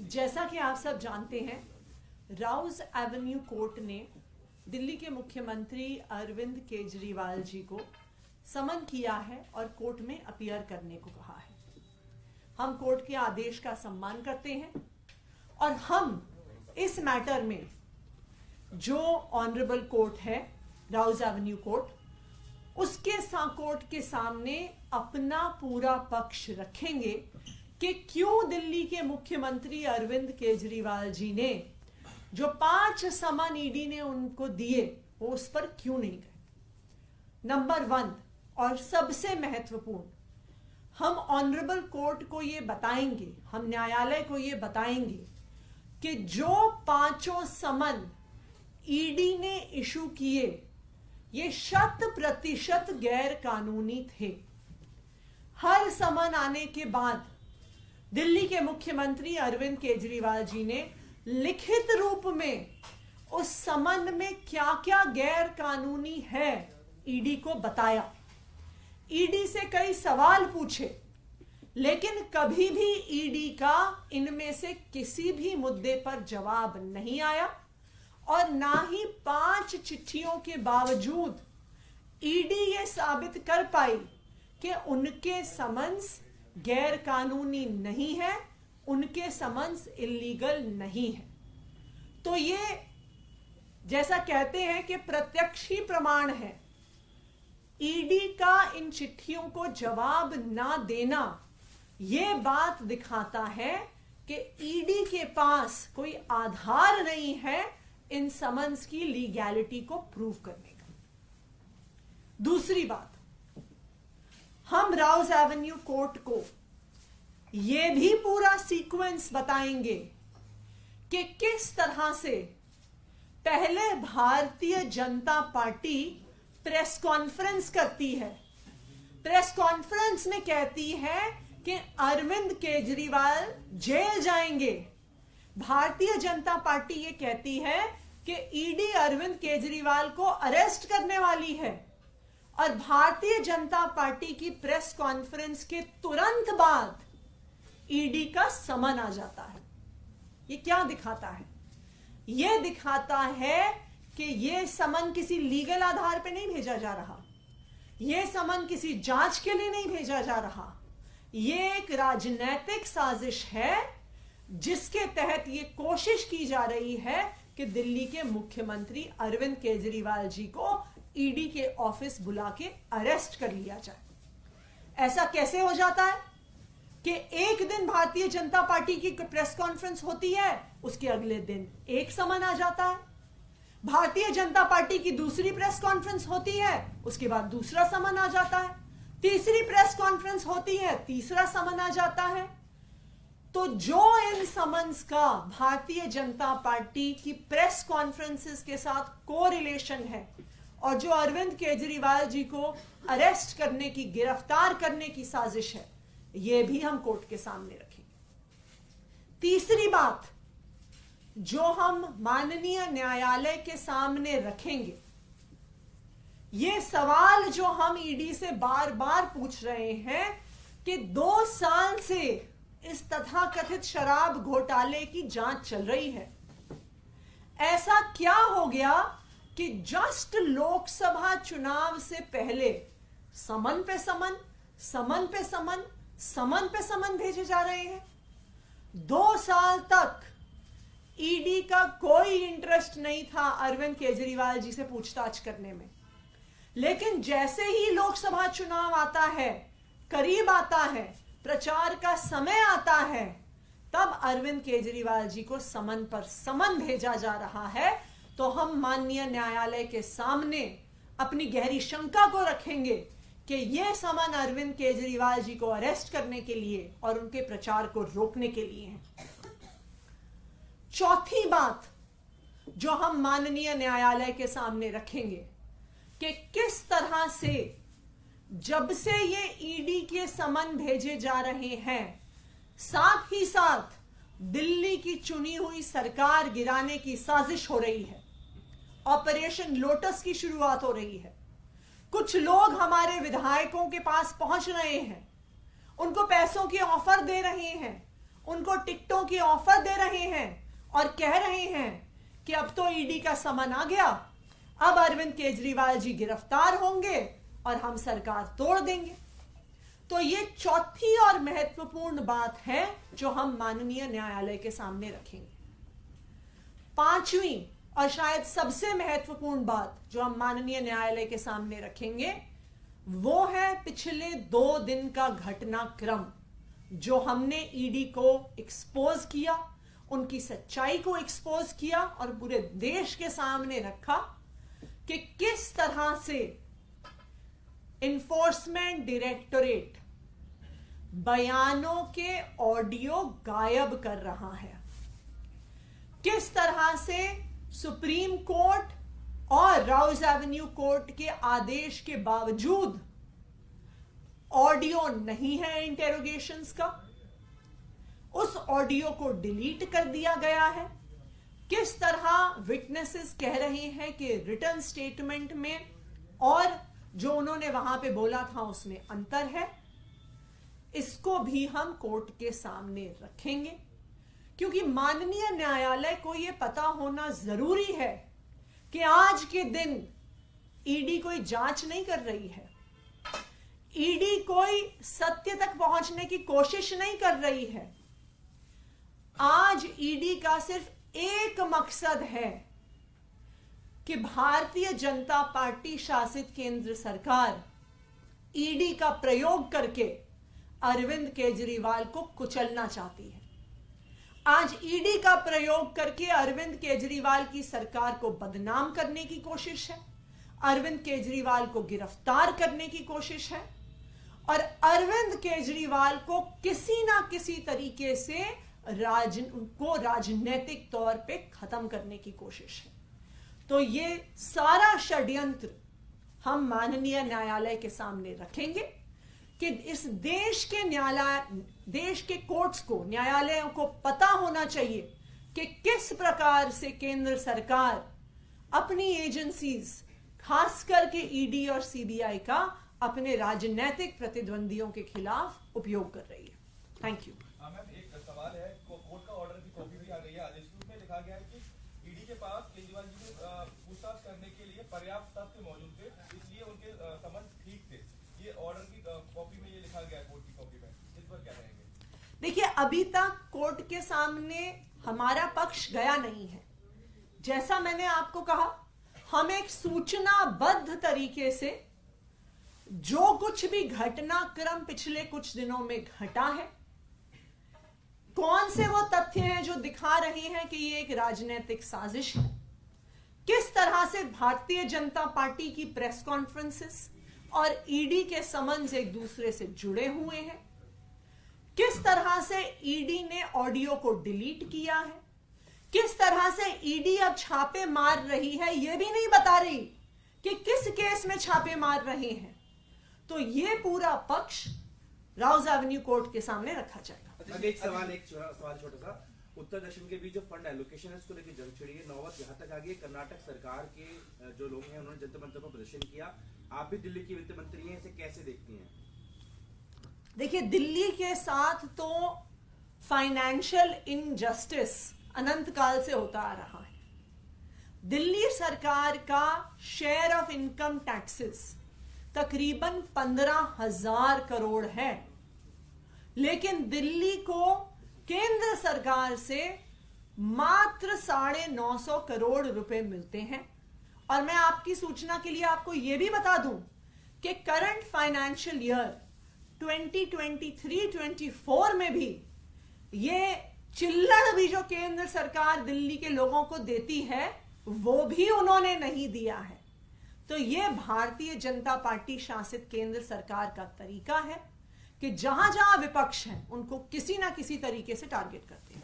जैसा कि आप सब जानते हैं, राउज एवेन्यू कोर्ट ने दिल्ली के मुख्यमंत्री अरविंद केजरीवाल जी को समन किया है और कोर्ट में अपीयर करने को कहा है। हम कोर्ट के आदेश का सम्मान करते हैं और हम इस मैटर में जो ऑनरेबल कोर्ट है, राउज एवेन्यू कोर्ट, उसके कोर्ट के सामने अपना पूरा पक्ष रखेंगे कि क्यों दिल्ली के मुख्यमंत्री अरविंद केजरीवाल जी ने जो 5 समन ईडी ने उनको दिए वो उस पर क्यों नहीं गए। नंबर 1 और सबसे महत्वपूर्ण, हम ऑनरेबल कोर्ट को ये बताएंगे, हम न्यायालय को ये बताएंगे कि जो 5 समन ईडी ने इशू किए ये 100% गैर कानूनी थे। हर समन आने के बाद दिल्ली के मुख्यमंत्री अरविंद केजरीवाल जी ने लिखित रूप में उस समन में क्या क्या गैर कानूनी है ईडी को बताया। ईडी से कई सवाल पूछे, लेकिन कभी भी ईडी का इनमें से किसी भी मुद्दे पर जवाब नहीं आया और ना ही 5 चिट्ठियों के बावजूद ईडी ये साबित कर पाई कि उनके समन्स गैर कानूनी नहीं है, उनके समन्स इल्लीगल नहीं है। तो ये जैसा कहते हैं कि प्रत्यक्ष ही प्रमाण है। ईडी का इन चिट्ठियों को जवाब ना देना ये बात दिखाता है कि ईडी के पास कोई आधार नहीं है इन समन्स की लीगैलिटी को प्रूव करने का। दूसरी बात, हम राउज एवेन्यू कोर्ट को यह भी पूरा सीक्वेंस बताएंगे कि किस तरह से पहले Bharatiya Janata party press conference करती है। प्रेस कॉन्फ्रेंस में कहती है कि अरविंद केजरीवाल जेल जाएंगे। भारतीय जनता पार्टी ये कहती है कि ईडी अरविंद केजरीवाल को अरेस्ट करने वाली है और भारतीय जनता पार्टी की प्रेस कॉन्फ्रेंस के तुरंत बाद ईडी का समन आ जाता है। ये क्या दिखाता है? ये दिखाता है कि ये समन किसी लीगल आधार पर नहीं भेजा जा रहा, ये समन किसी जांच के लिए नहीं भेजा जा रहा, ये एक राजनीतिक साजिश है जिसके तहत ये कोशिश की जा रही है कि दिल्ली के मुख्यमंत्री अरविंद केजरीवाल जी को ईडी के ऑफिस बुला के अरेस्ट कर लिया जाए। ऐसा कैसे हो जाता है कि एक दिन भारतीय जनता पार्टी की प्रेस कॉन्फ्रेंस होती है, उसके अगले दिन एक समन आ जाता है। भारतीय जनता पार्टी की दूसरी प्रेस कॉन्फ्रेंस होती है, उसके बाद दूसरा समन आ जाता है। तीसरी प्रेस कॉन्फ्रेंस होती है, तीसरा समन आ जाता है। तो जो इन समन्स का भारतीय जनता पार्टी की प्रेस कॉन्फ्रेंसेस के साथ कोरिलेशन है और जो अरविंद केजरीवाल जी को अरेस्ट करने की, गिरफ्तार करने की साजिश है, यह भी हम कोर्ट के सामने रखेंगे। तीसरी बात जो हम माननीय न्यायालय के सामने रखेंगे, ये सवाल जो हम ईडी से बार बार पूछ रहे हैं कि 2 साल से इस तथाकथित शराब घोटाले की जांच चल रही है, ऐसा क्या हो गया कि जस्ट लोकसभा चुनाव से पहले समन पे समन, समन पे समन, समन पे समन भेजे जा रहे हैं। 2 साल तक ईडी का कोई इंटरेस्ट नहीं था अरविंद केजरीवाल जी से पूछताछ करने में, लेकिन जैसे ही लोकसभा चुनाव आता है, करीब आता है, प्रचार का समय आता है, तब अरविंद केजरीवाल जी को समन पर समन भेजा जा रहा है। तो हम माननीय न्यायालय के सामने अपनी गहरी शंका को रखेंगे कि यह समन अरविंद केजरीवाल जी को अरेस्ट करने के लिए और उनके प्रचार को रोकने के लिए है। चौथी बात जो हम माननीय न्यायालय के सामने रखेंगे कि किस तरह से जब से ये ईडी के समन भेजे जा रहे हैं, साथ ही साथ दिल्ली की चुनी हुई सरकार गिराने की साजिश हो रही है। ऑपरेशन लोटस की शुरुआत हो रही है। कुछ लोग हमारे विधायकों के पास पहुंच रहे हैं, उनको पैसों की ऑफर दे रहे हैं, उनको टिकटों की ऑफर दे रहे हैं और कह रहे हैं कि अब तो ईडी का समन आ गया, अब अरविंद केजरीवाल जी गिरफ्तार होंगे और हम सरकार तोड़ देंगे। तो ये चौथी और महत्वपूर्ण बात है जो हम माननीय न्यायालय के सामने रखेंगे। पांचवी और शायद सबसे महत्वपूर्ण बात जो हम माननीय न्यायालय के सामने रखेंगे वो है पिछले 2 दिन का घटनाक्रम जो हमने ईडी को एक्सपोज किया, उनकी सच्चाई को एक्सपोज किया और पूरे देश के सामने रखा कि किस तरह से इन्फोर्समेंट डायरेक्टोरेट बयानों के ऑडियो गायब कर रहा है, किस तरह से सुप्रीम कोर्ट और राउज एवेन्यू कोर्ट के आदेश के बावजूद ऑडियो नहीं है इंटेरोगेशंस का, उस ऑडियो को डिलीट कर दिया गया है, किस तरह विटनेसेस कह रहे हैं कि रिटन स्टेटमेंट में और जो उन्होंने वहां पे बोला था उसमें अंतर है। इसको भी हम कोर्ट के सामने रखेंगे क्योंकि माननीय न्यायालय को यह पता होना जरूरी है कि आज के दिन ईडी कोई जांच नहीं कर रही है, ईडी कोई सत्य तक पहुंचने की कोशिश नहीं कर रही है। आज ईडी का सिर्फ एक मकसद है कि भारतीय जनता पार्टी शासित केंद्र सरकार ईडी का प्रयोग करके अरविंद केजरीवाल को कुचलना चाहती है। आज ईडी का प्रयोग करके अरविंद केजरीवाल की सरकार को बदनाम करने की कोशिश है, अरविंद केजरीवाल को गिरफ्तार करने की कोशिश है और अरविंद केजरीवाल को किसी ना किसी तरीके से राजनीतिक तौर पे खत्म करने की कोशिश है। तो ये सारा षड्यंत्र हम माननीय न्यायालय के सामने रखेंगे कि इस देश के देश के कोर्ट्स को, न्यायालयों को पता होना चाहिए कि किस प्रकार से केंद्र सरकार अपनी एजेंसीज, खास करके ईडी और सीबीआई का अपने राजनीतिक प्रतिद्वंदियों के खिलाफ उपयोग कर रही है। Thank you. मैम, एक सवाल है, कोर्ट का ऑर्डर की कॉपी भी आ गई है, आदेश में लिखा गया है कि ईडी के पास केजरीवाल जी को पूछताछ करने के लिए पर्याप्त तथ्य मौजूद थे, इसलिए उनके समन ठीक थे। ये ऑर्डर की कॉपी में ये लिखा गया है, कोर्ट की कॉपी में, इस पर क्या कहेंगे? देखिए, अभी तक कोर्ट के सामने हमारा पक्ष गया नहीं है। जैसा मैंने आपको कहा, हम एक सूचनाबद्ध तरीके से जो कुछ भी घटनाक्रम पिछले कुछ दिनों में घटा है, कौन से वो तथ्य हैं जो दिखा रहे हैं कि ये एक राजनीतिक साजिश है, किस तरह से भारतीय जनता पार्टी की प्रेस कॉन्फ्रेंसेस और ईडी के समन्स एक दूसरे से जुड़े हुए हैं, किस तरह से ईडी ने ऑडियो को डिलीट किया है, किस तरह से ईडी अब छापे मार रही है, यह भी नहीं बता रही कि किस केस में छापे मार रहे हैं। तो ये पूरा पक्ष राउज एवेन्यू कोर्ट के सामने रखा जाएगा। एक सवाल छोटा सा, उत्तर दक्षिण के बीच जो फंड एलोकेशन है उसको लेकर जंग छिड़ी है, नौबत यहाँ तक आ गई। कर्नाटक सरकार के जो लोग हैं उन्होंने जनता मंच पर प्रदर्शन किया, आप भी दिल्ली की वित्त मंत्री हैं, इसे कैसे देखती हैं? देखिए, दिल्ली के साथ तो फाइनेंशियल इनजस्टिस अनंत काल से होता आ रहा है। दिल्ली सरकार का शेयर ऑफ इनकम टैक्सेस तकरीबन 15,000 करोड़ है, लेकिन दिल्ली को केंद्र सरकार से मात्र 950 करोड़ रुपए मिलते हैं। और मैं आपकी सूचना के लिए आपको यह भी बता दूं कि करंट फाइनेंशियल ईयर 2023-24 में भी ये चिल्लड़ भी जो केंद्र सरकार दिल्ली के लोगों को देती है वो भी उन्होंने नहीं दिया है। तो ये भारतीय जनता पार्टी शासित केंद्र सरकार का तरीका है कि जहां जहां विपक्ष है उनको किसी ना किसी तरीके से टारगेट करते हैं।